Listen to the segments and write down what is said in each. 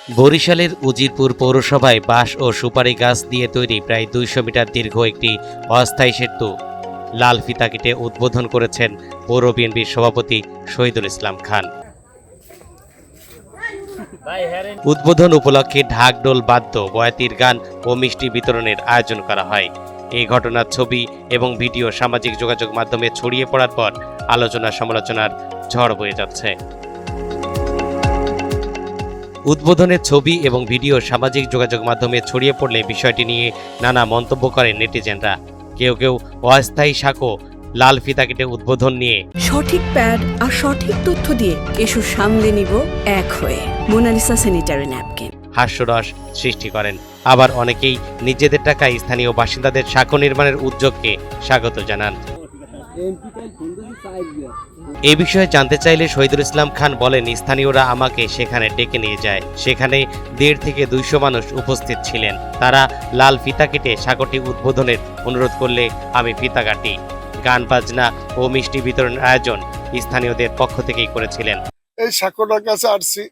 বরিশালের উজিরপুর পৌরসভায় বাঁশ ও সুপারি গাছ দিয়ে তৈরি প্রায় ২০০ মিটার দীর্ঘ একটি অস্থায়ী সেতু লাল ফিতা কেটে উদ্বোধন করেছেন পৌর বিএনপির সভাপতি শহীদুল ইসলাম খান। উদ্বোধন উপলক্ষে ঢাকঢোল বাদ্য, বয়াতির গান ও মিষ্টি বিতরণের আয়োজন করা হয়। এই ঘটনার ছবি এবং ভিডিও সামাজিক যোগাযোগ মাধ্যমে ছড়িয়ে পড়ার পর আলোচনা সমালোচনার ঝড় বয়ে যাচ্ছে। উদ্বোধনের ছবি এবং ভিডিও সামাজিক যোগাযোগ মাধ্যমে ছড়িয়ে পড়লে বিষয়টি নিয়ে নানা মন্তব্য করেন নেটিজেনরা। কেউ কেউ অস্থায়ী সাঁকো লাল ফিতা কেটে উদ্বোধন নিয়ে সঠিক প্যাড আর সঠিক তথ্য দিয়ে এসব সামলে নিব এক হয়ে মোনালিসা স্যানিটারি ন্যাপকিন হাস্যরস সৃষ্টি করেন। আবার অনেকেই নিজেদের টাকায় স্থানীয় বাসিন্দাদের সাঁকো নির্মাণের উদ্যোগকে স্বাগত জানান। এ বিষয়ে জানতে চাইলে শহীদুল ইসলাম খান বলেন, স্থানীয়রা আমাকে সেখানে ডেকে নিয়ে যায়। সেখানে ১৫০ থেকে ২০০ মানুষ উপস্থিত ছিলেন। তারা লাল ফিতা কেটে সাঁকোটি উদ্বোধনের অনুরোধ করলে আমি ফিতা কাটি। গান বাজনা ও মিষ্টি বিতরণের আয়োজন স্থানীয়দের পক্ষ থেকেই করেছিলেন। এই সাঁকোটার কাছে আসছি,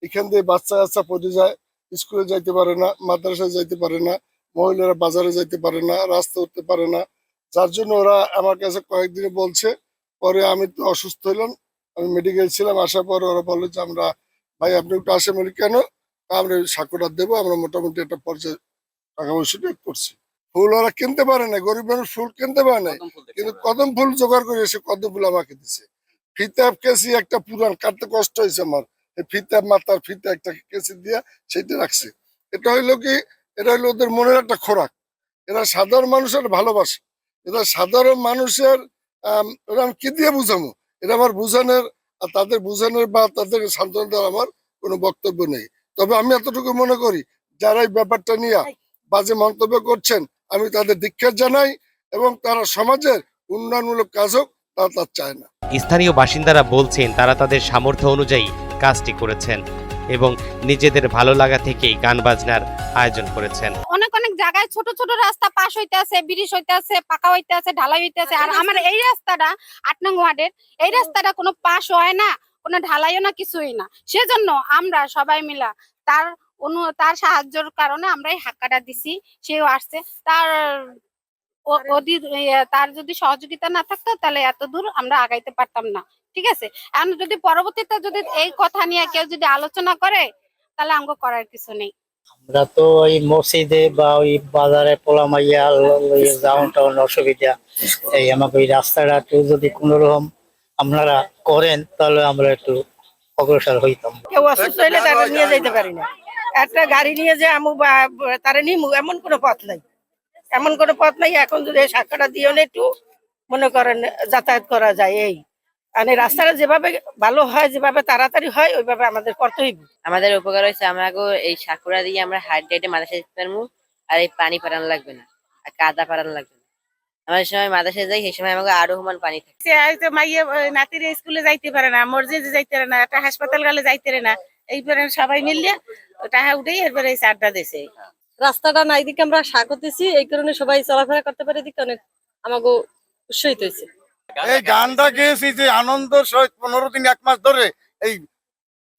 এখান দিয়ে বাচ্চা কাচ্চা পড়ে যায়, স্কুলে যাইতে পারে না, মাদ্রাসায় যাইতে পারে না, মহিলারা বাজারে যাইতে পারে না, রাস্তা উঠতে পারে না। যার জন্য ওরা আমার কাছে কয়েকদিনে বলছে। পরে আমি তো অসুস্থ হইলাম, আমি মেডিকেল ছিলাম। আসার পরে ওরা বললো যে আমরা ভাই আপনি একটু আসেন কেন, আমরা সাঁকোটা দেবো। আমরা মোটামুটি একটা পর্যায়ে টাকা পয়সা করছি। ফুল ওরা কিনতে পারে না, গরিব মানুষ ফুল কিনতে পারে না, কিন্তু কদম ফুল জোগাড় করে এসে কদম ফুল আমাকে দিছে। ফিতা কেসি একটা পুরান কাটতে কষ্ট হয়েছে আমার, এই ফিতা মাথার ফিতা একটা কেসি দিয়া সেইটা রাখছে। এটা হইলো কি, এটা হইলো ওদের মনের একটা খোরাক। এরা সাধারণ মানুষের ভালোবাসে, এরা সাধারণ মানুষের ওরা আমি কি দিয়ে বুঝাবো, এটা আমার বুঝানোর আর তাদের বুঝানোর বা তাদের সান্ত্বনা দেওয়ার আমার কোনো বক্তব্য নেই। তবে আমি এতটুকু মনে করি, যারা এই ব্যাপারটা নিয়ে বাজে মন্তব্য করছেন আমি তাদের ধিক্কার জানাই, এবং তারা সমাজের উন্নয়নমূলক কাজ হোক তা চায় না। স্থানীয় বাসিন্দারা বলছেন তারা তাদের সামর্থ্য অনুযায়ী কাজটি করেছেন এবং নিজেদের ভালো লাগা থেকেই গান বাজনার আয়োজন করেছেন। অনেক অনেক জায়গায় ছোট ছোট রাস্তা পাশ হইতে আছে, ব্রিজ হইতে আছে, পাকা হইতে আছে, ঢালাই হইতে আছে। আর আমার এই রাস্তাটা ৮ নং ওয়ার্ডের, এই রাস্তাটা কোনো পাশ হয় না, কোনো ঢালাইও না, কিছুই না। সেজন্য আমরা সবাই মিলা তার সাহায্যের কারণে আমরা এই হাক্কাটা দিছি। সেও আসছে, তার যদি সহযোগিতা না থাকতো তাহলে এত দূর আমরা আগাইতে পারতাম না। ঠিক আছে, এখন যদি পরবর্তীতে যদি এই কথা নিয়ে কেউ যদি আলোচনা করে তাহলে আমাকে করার কিছু নেই। আমরা তো ওই মসজিদে বা ওই বাজারে পোলামাইয়া যাওয়ান টাউন অসুবিধা, এই আমাকে ওই রাস্তাটা একটু যদি কোনো রকম আপনারা করেন তাহলে আমরা একটু অগ্রসর হইতাম। কেউ অসুস্থ হইলে তারা নিয়ে যেতে পারি না, একটা গাড়ি নিয়ে যে আমু বা তারা নিমু এমন কোনো পথ নাই, এমন কোনো পথ নাই। এখন যদি এই সাক্ষাটা দিও না একটু মনে করেন যাতায়াত করা যায়, এই মানে রাস্তাটা যেভাবে ভালো হয়, যেভাবে তাড়াতাড়ি হয়, ওইভাবে আমাদের করতে হইব। আমাদের উপকার হয়েছে, আমাকে এই সাকুরা দিয়ে আমরা হাইট ডাইটে মাদ্রাসায় যেতে পারবো, আর এই পানি পারানো লাগবে না, আর কাদা পারানো লাগবে না। আমাদের সময় মাদ্রাসায় যাই, সেই সময় আমাকে আরো সমান পানি থাকে। মাইয়ে নাতির স্কুলে যাইতে পারে না, মসজিদে যাইতে পারে না, একটা হাসপাতাল গেলে যাইতে পারে না। এইবারে সবাই মিললে টাকা উঠেই এরপরে এই চারটা দিছে। রাস্তাটা নাই দিকে আমরা সাকতেছি, এই কারণে সবাই চলাফেরা করতে পারে, দিকে অনেক আমাকে উৎসাহিত হয়েছে। এই গানটা গেয়েছি যে আনন্দের সহিত 15 দিন 1 মাস ধরে এই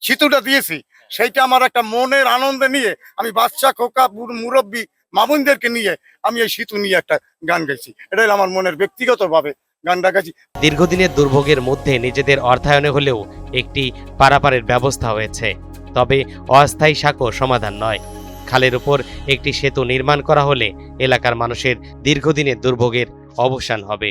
সেতুটা দিয়েছি, সেইটা আমার একটা মনের আনন্দে নিয়ে আমি বাচ্চা খোকা মুরব্বী মামুনদেরকে নিয়ে আমি এই সেতু নিয়ে একটা গান গাইছি। এটাই আমার মনের ব্যক্তিগতভাবে গানটা গাইছি। দীর্ঘদিনের দুর্ভোগের মধ্যে নিজেদের অর্থায়নে হলেও একটি পারাপারের ব্যবস্থা হয়েছে, তবে অস্থায়ী সাঁকো সমাধান নয়। খালের উপর একটি সেতু নির্মাণ করা হলে এলাকার মানুষের দীর্ঘদিনের দুর্ভোগের অবসান হবে।